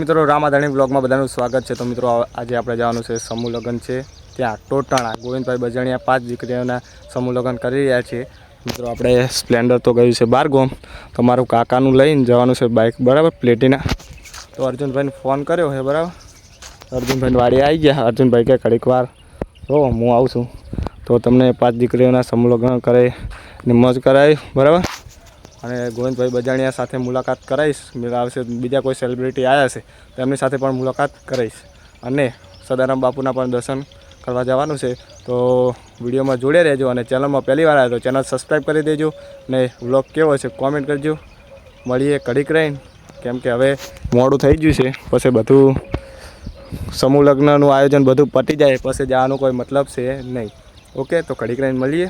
મિત્રો રામાધાણી બ્લોગમાં બધાનું સ્વાગત છે। તો મિત્રો આજે આપણે જવાનું છે સમૂહ લગ્ન છે ત્યાં ટોટાણા ગોવિંદભાઈ બજાણિયા 5 દીકરીઓના સમૂહ લગ્ન કરી રહ્યા છે। મિત્રો આપણે સ્પ્લેન્ડર તો ગયું છે 12 ગોમ, તો મારું કાકાનું લઈને જવાનું છે બાઇક, બરાબર, પ્લેટિના। તો અર્જુનભાઈને ફોન કર્યો છે, બરાબર। અર્જુનભાઈ વાડી આવી ગયા। અર્જુનભાઈ કે ઘડીક વાર રહો, હું આવું છું, તો તમને 5 દીકરીઓના સમૂહ લગ્ન કરે ને મોજ કરાય, બરાબર। અને ગોવિંદભાઈ બજાણિયા સાથે મુલાકાત કરાવીશ, આવશે બીજા કોઈ સેલિબ્રિટી આવ્યા છે તો એમની સાથે પણ મુલાકાત કરાવીશ, અને સદારામ બાપુના પણ દર્શન કરવા જવાનું છે। તો વિડીયોમાં જોડે રહેજો, અને ચેનલમાં પહેલી વાર આવ્યો તો ચેનલ સબસ્ક્રાઈબ કરી દેજો, ને વ્લોગ કેવો છે કોમેન્ટ કરજો। મળીએ ઘડીક રહીને, કેમ કે હવે મોડું થઈ ગયું છે, પછી બધું સમૂહ લગ્નનું આયોજન બધું પતી જાય પછી જવાનું કોઈ મતલબ છે નહીં। ઓકે, તો ઘડીક રહીને મળીએ,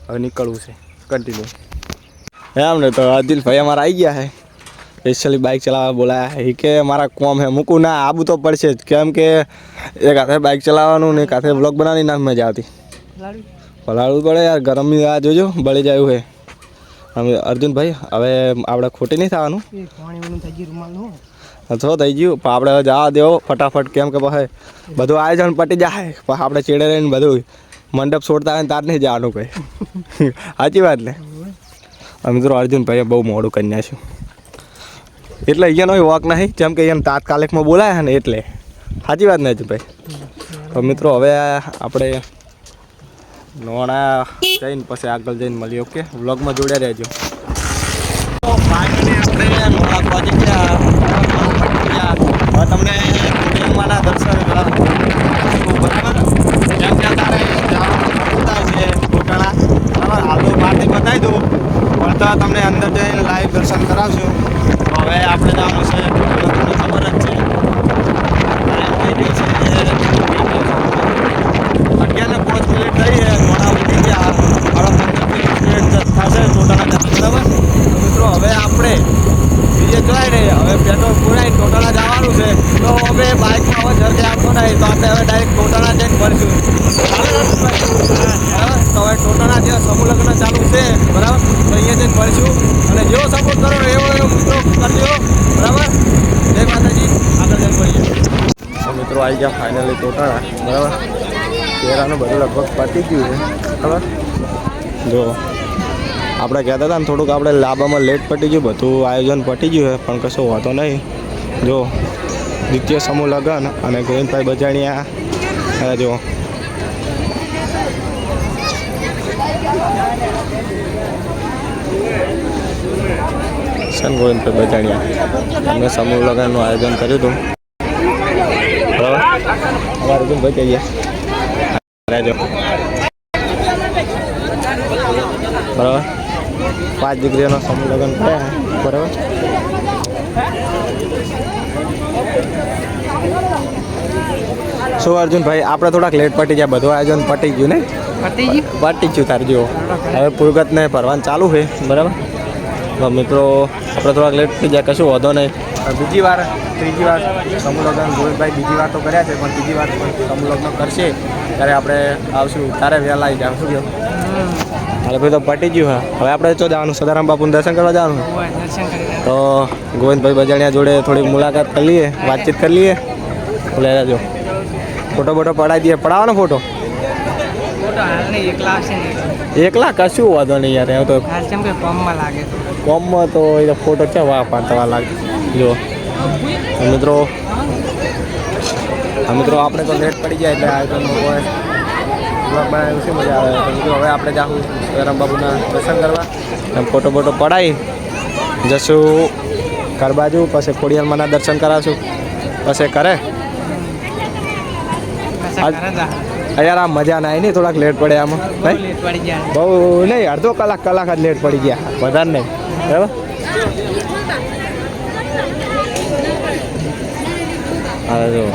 હવે નીકળવું છે, કન્ટિન્યુ। એમ ને, તો આદિલભાઈ અમારા આવી ગયા છે, સ્પેશિયલી બાઇક ચલાવવા બોલાયા છે। કે મારા કોમ હે, મૂકું ના આવું તો પડશે જ, કેમ કે એક હાથે બાઇક ચલાવવાનું ને એક હાથે બ્લોગ બનાવવાની ના મજા આવતી, પલાળવું પડે યાર, ગરમી આ જોજો બળી જાય છે। અમે અર્જુનભાઈ હવે આપણે ખોટી નહીં થવાનું, તો થઈ ગયું, પણ આપણે જવા દેવો ફટાફટ, કેમ કે પછી બધું આયોજન પતી જાય, પછી આપણે ચેડે રહીને બધું મંડપ છોડતા હોય ને તાર નહીં જવાનું કંઈ, સાચી વાત ને। મિત્રો અર્જુનભાઈએ બહુ મોડું કરી નાખ્યું, એટલે અહીંયાનો વોક નહીં, જેમ કે અહીંયા તાત્કાલિકમાં બોલાયા ને એટલે, સાચી વાત ને અર્જુનભાઈ। તો મિત્રો હવે આપણે નોણા જઈને પછી આગળ જઈને મળીએ, ઓકે, વ્લોગમાં જોડ્યા રહેજો। તો ફાઇનલી આપણે નોણા પહોંચી ગયા, હવે તમને માના દર્શન બરાબર, જેમ કે તારે જવાનું છે ટોટાણા, બરાબર, હાલ તો બહારથી બતાવી દઉં, પણ તો તમને અંદર જઈને લાઈવ દર્શન કરાવશું। તો હવે આપણે જવાનું છે, તમને ખબર જ છે, 11:05 થઈ છે, મોડા ઉઠી ગયા, આપણા 15 મિનિટ થશે ટોટાણા જતા, બરાબર। મિત્રો હવે આપણે બીજે જોઈ રહીએ, હવે પેટ્રોલ પૂરાઈ ટોટાણા જવાનું છે, તો હવે બાઇકમાં હવે જલ્દી આવતો નહીં, તો આપણે હવે ડાયરેક્ટ ટોટાણા જઈને ભરશું, બરાબર। તો હવે ટોટાણા જ્યાં સમૂહ લગ્ન ચાલુ છે, બરાબર, તો અહીંયા જઈને ભરશું, અને જેવો સપોર્ટ કરો એવો મિત્રો કરજો, બરાબર। જય માતાજી, આગળ જઈને મળીએ। તો મિત્રો આવી ગયા ફાઇનલી ટોટાણા, બરાબર, ચહેરાનું બધું લગભગ પતી ગયું છે, બરાબર। જો આપણે કહેતા હતા ને થોડુંક આપણે લાંબામાં લેટ પતી ગયું, બધું આયોજન પતી ગયું છે, પણ કશો વાંધો નહીં। જો દ્વિતીય સમૂહ લગ્ન અને ગોવિંદભાઈ બજાણિયા, જો ગોવિંદભાઈ બજાણિયા અમે સમૂહ લગ્નનું આયોજન કર્યું હતું, બરાબર। અમારે ભાઈ કહીએ રહેજો, બરાબર, 5 દીકરીઓનો સમૂહ લગ્ન કર્યા, બરાબર। શું અર્જુનભાઈ, આપણે થોડાક લેટ પટી ગયા, બધું આયોજન પટી ગયું ને, પટી ગયું તાર જો, હવે પુરગતને ભરવાનું ચાલુ છે, બરાબર। તો મિત્રો આપણે થોડાક લેટ થઈ જાય, કશું વાંધો નહીં, ત્રીજી વાર સમૂહ લગ્ન ગોવિંદભાઈ બીજી વાર તો કર્યા છે, પણ ત્રીજી વાર સમૂહ લગ્ન કરશે ત્યારે આપણે આવશું, ત્યારે વહેલા આવી જાવ, શું કહો? હાલે ભાઈ, તો પટી ગયું હા, હવે આપણે તો જવાનું સદારામ બાપુનું દર્શન કરવા જવાનું, તો ગોવિંદભાઈ બજાણિયા જોડે થોડીક મુલાકાત કરી લઈએ, વાતચીત કરી લઈએ, લઈ લેજો, ફોટો બોટો પડાવી દઈએ, પડાવવાનો ફોટો એકલા કશું વાંધો નહીં યાર, એમ તો કોમમાં તો એ ફોટો છે પાડવા લાગે। જો મિત્રો આપણે તો લેટ પડી જાય એટલે આયોજન હોય બ્લોગ બનાવ્યું છે, મજા આવે। તો મિત્રો હવે આપણે જાઉં સદારામ બાબુના દર્શન કરવા, ફોટો બોટો પડાવી જશું ઘર બાજુ, પછી ખોડિયારમાંના દર્શન કરાવશું, પછી કરે યાર, આ મજા ના આવી નહીં, થોડાક લેટ પડે આમાં ભાઈ, બહુ નહીં, અડધો કલાક જ લેટ પડી ગયા, વધારે નહીં, બરાબર।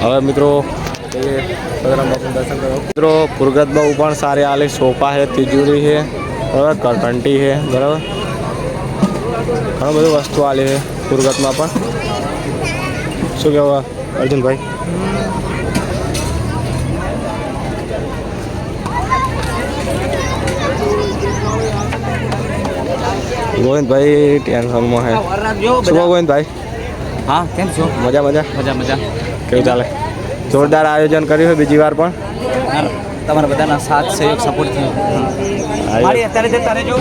હવે મિત્રો સદારામ બાપુનું દર્શન કરો। મિત્રો પુરગત બહુ પણ સારી આલી, સોફા છે, તિજોરી છે, બરાબર, કરકંટી છે, બરાબર, ઘણું બધું વસ્તુ આલી છે પુરગતમાં પણ, શું કહેવા અર્જુનભાઈ? ગોવિંદભાઈ ટેન્શનમાં છે, શું ગોવિંદભાઈ? હા કેમ છો? મજા મજા મજા મજા. કેવું ચાલે? જોરદાર આયોજન કર્યું છે બીજી વાર પણ. તમારા બધાના સાથ સહયોગ સપોર્ટથી મારી અત્યારે જતા રહેજો.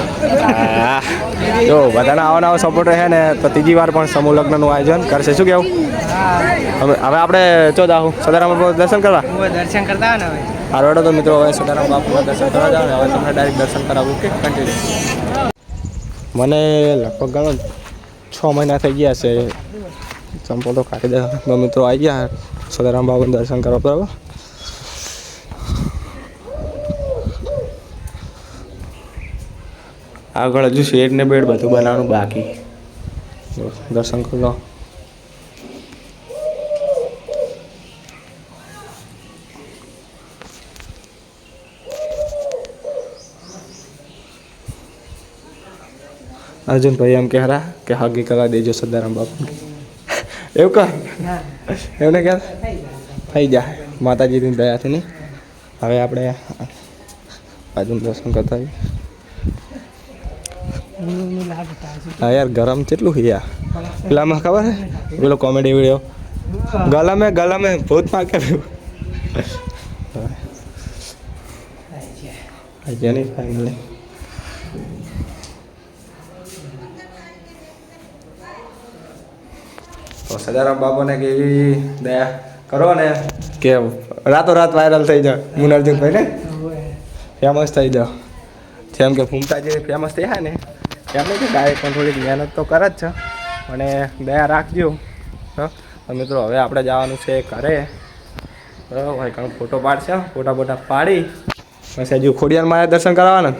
હા. જો બધાના આવા નવા સપોર્ટ રહે ને તો ત્રીજી વાર પણ સમૂહ લગ્નનું આયોજન કરશે. શું કેવું? હવે આપણે ચો જાઉં સદારામ બાપુ દર્શન કરવા. દર્શન કરતા ને હવે. હારો તો મિત્રો હવે સદારામ બાપુના દર્શન કરવા જાવ ને હવે તમને ડાયરેક્ટ દર્શન કરાવું. Okay continue. મને લગભગ ગણો 6 મહિના થઈ ગયા છે. ચંપલ તો કાઢી દે. મિત્રો આવી ગયા સદારામ બાપુના દર્શન કરવા. બરાબર. આગળ હજુ શેડ ને બેડ બધું બનાવવાનું બાકી. દર્શન કરી લો. અર્જુનભાઈ એમ કહેરા કે હગી કરવા દેજો સદારામ બાપુ. એવું કર એવું ને ક્યાં થઈ જાય માતાજીની દયાથી નહીં. હવે આપણે બાજુ દર્શન કરતા આવીએ. હા યાર ગરમ કેટલું યાર. પેલામાં ખબર હે પેલો કોમેડી વિડીયો ગલા મેં ભૂત પાકે નહીં ફાઇનલી. તો સદારામ બાપુને કે એવી દયા કરો ને કે રાતોરાત વાયરલ થઈ જાય. મુન અર્જુનભાઈ ને ફેમસ થઈ જાઓ. જેમ કે ફૂમતા જે ફેમસ થયા ને એમ નહીં કે ડાયરેક્ટ પણ થોડીક મહેનત તો કરે જ છે. અને દયા રાખજો. હા મિત્રો હવે આપણે જવાનું છે ઘરે. બરાબર કારણ ફોટો પાડશે. ફોટા પાડી પછી હજુ ખોડિયારમાં દર્શન કરાવવાના.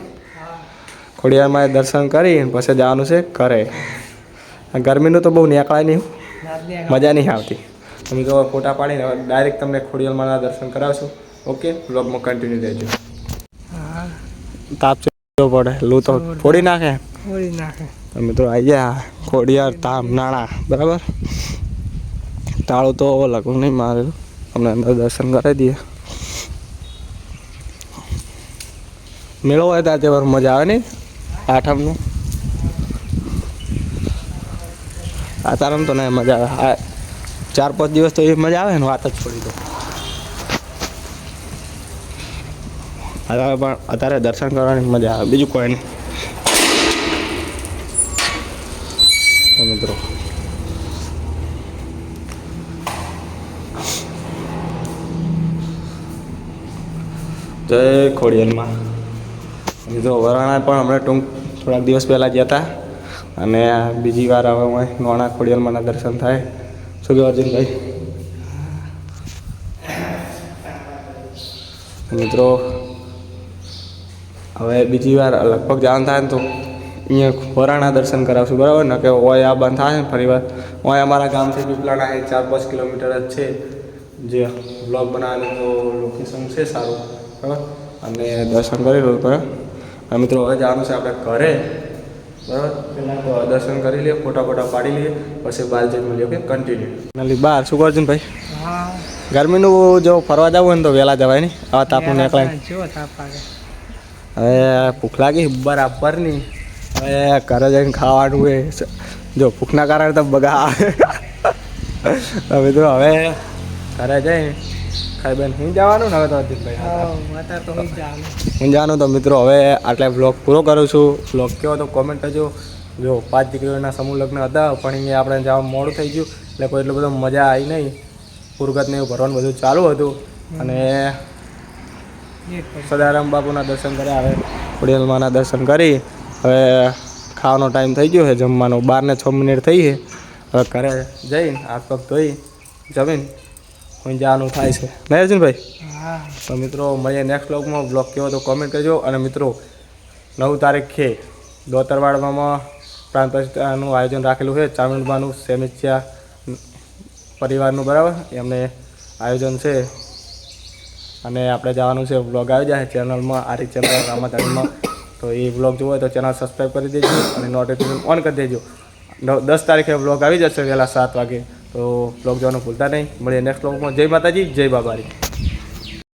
ખોડિયારમાં દર્શન કરી પછી જવાનું છે ઘરે. ગરમીનું તો બહુ નીકળાય નહીં. મજા નહીં આવતી. તમે તો ફોટા પાડીને ડાયરેક્ટ તમને ખોડિયાલમાંના દર્શન કરાવશું. ઓકે બ્લોગમાં કન્ટિન્યુ રહેજો. તાપ ચડવો પડે લૂ તો ફોડી નાખે. મિત્રો આવી ગયા ખોડિયાર તામ નાણા. બરાબર તાળું તો લગભગ નહીં મારેલું. અમને અંદર દર્શન કરાવી દઈએ. મેળો હોય ત્યાં તહેવાર મજા આવે નહીં આઠમનું. આ તારમ તો નહીં મજા આવે. 4-5 દિવસ તો એ મજા આવે ને વાત જ છોડી દો. હવે પણ અત્યારે દર્શન કરવાની મજા આવે બીજું કોઈ નહીં. મિત્રો જય ખોડિયાલમાં. મિત્રો વરાણા પણ હમણાં થોડાક દિવસ પહેલાં ગયા હતા. અને બીજી વાર હવે હું નોણા ખોડિયાલમાંના દર્શન થાય. શું કહેવાય અર્જુનભાઈ? મિત્રો હવે બીજી વાર લગભગ જવાનું થાય ને તો અહીંયા વરાણા દર્શન કરાવશું. બરાબર ને કે ઓય આ બંધ થાય ને ફરી વાર. ઓય અમારા ગામથી પીપલાણા 4-5 કિલોમીટર જ છે. જે બ્લોગ બનાવવાનું તો લોકેશન છે સારું. બરાબર અને દર્શન કરી લો. બરાબર અને મિત્રો હવે જવાનું છે આપણે ઘરે. બરાબર પહેલાં તો દર્શન કરી લઈએ. ફોટા પાડી લઈએ પછી બહાર જઈને મળીએ. Okay continue. નાલી બહાર શું કરજો ને ભાઈ? ગરમીનું જો ફરવા જવું હોય ને તો વહેલા જવાય નહીં. આવા તાપનું નીકળાય. હવે ભૂખ લાગી બરાબરની. હવે ઘરે જઈને ખાવાનું હોય. જો ભૂખના કારણે તો બગા આવે. હવે તો હવે ઘરે જઈને ખાઈ બેન હું જવાનું ને હવે તો હું જવાનું. તો મિત્રો હવે આટલા બ્લોગ પૂરો કરું છું. બ્લોગ કેવો તો કોમેન્ટ કરજો. જો 5 દીકરીઓના સમૂહ લગ્ન હતા પણ અહીંયા આપણે જવા મોડું થઈ ગયું એટલે કોઈ એટલું બધું મજા આવી નહીં. પુરગતને એવું ભરવાનું બધું ચાલુ હતું. અને સદારામ બાપુના દર્શન કર્યા. હવે ખોડિયાલમાંના દર્શન કરી હવે ખાવાનો ટાઈમ થઈ ગયો છે જમવાનો. 12 ને 6 મિનિટ થઈ છે. હવે ઘરે જઈને હાથ પગ ધોઈ જમીન હું જવાનું થાય છે. નહીં અર્જુનભાઈ? તો મિત્રો મળીએ નેક્સ્ટ બ્લોગમાં. બ્લોગ કેવો તો કોમેન્ટ કરજો. અને મિત્રો 9 તારીખે દોતરવાડમાં પ્રાંત પ્રતિષ્ઠાનું આયોજન રાખેલું છે. ચામુંડમાનું સેમિસ્યા પરિવારનું. બરાબર એમને આયોજન છે અને આપણે જવાનું છે. બ્લોગ આવી જાય ચેનલમાં આરી ચેનલ રામાધાણીમાં. તો એ બ્લોગ જોવો હોય તો ચેનલ સબસ્ક્રાઈબ કરી દેજો અને નોટિફિકેશન ઓન કરી દેજો. 10 તારીખે બ્લોગ આવી જશે વહેલા 7 વાગે. તો બ્લોગ જોવાનું ભૂલતા નહીં. મળીએ નેક્સ્ટ બ્લોગમાં. જય માતાજી, જય બાબારી.